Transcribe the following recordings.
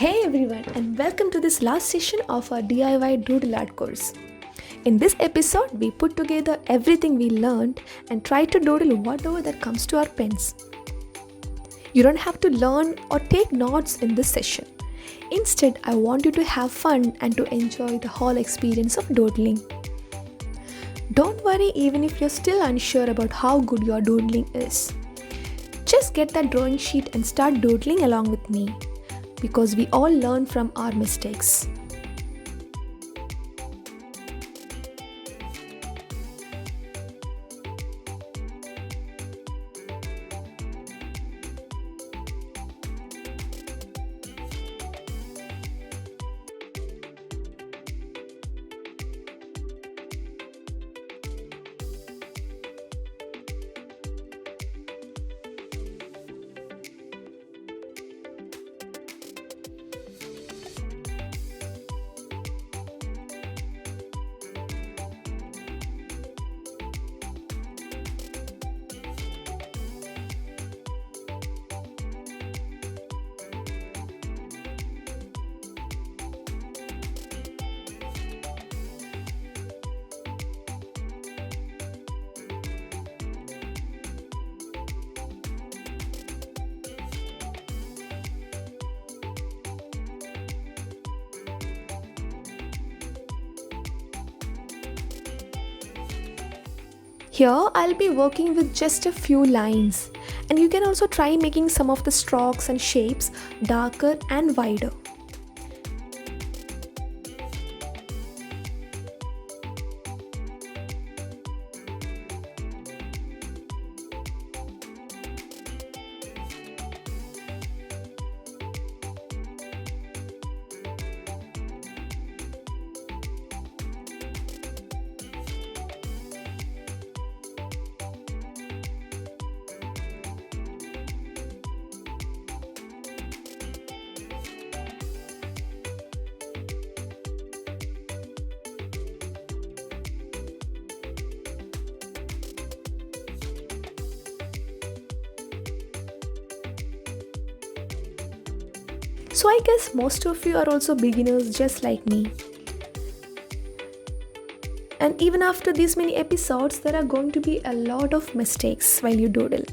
Hey everyone, and welcome to this last session of our DIY Doodle Art course. In this episode, we put together everything we learned and try to doodle whatever that comes to our pens. You don't have to learn or take notes in this session. Instead, I want you to have fun and to enjoy the whole experience of doodling. Don't worry even if you're still unsure about how good your doodling is. Just get that drawing sheet and start doodling along with me, because we all learn from our mistakes. Here I'll be working with just a few lines, and you can also try making some of the strokes and shapes darker and wider. So I guess most of you are also beginners just like me. And even after these many episodes, there are going to be a lot of mistakes while you doodle.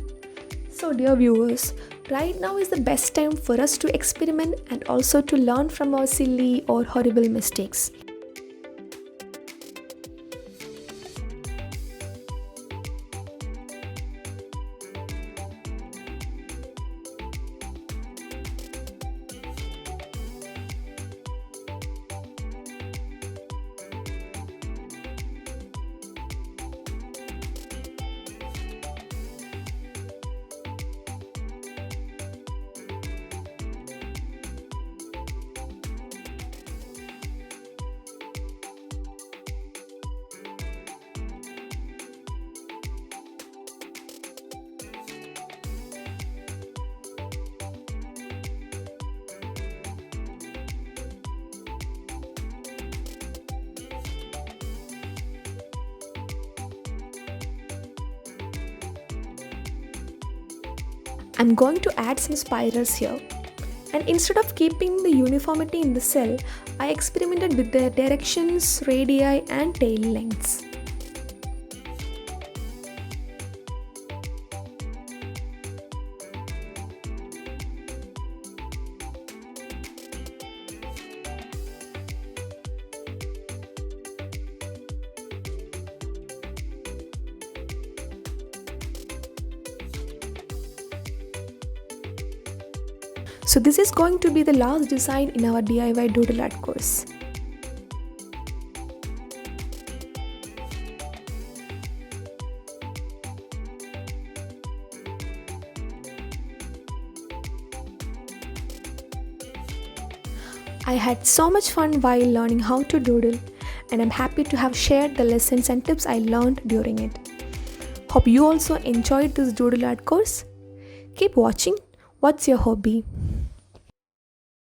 So dear viewers, right now is the best time for us to experiment and also to learn from our silly or horrible mistakes. I'm going to add some spirals here, and instead of keeping the uniformity in the cell, I experimented with the directions, radii and tail lengths. So this is going to be the last design in our DIY Doodle Art course. I had so much fun while learning how to doodle, and I'm happy to have shared the lessons and tips I learned during it. Hope you also enjoyed this Doodle Art course. Keep watching. What's your hobby?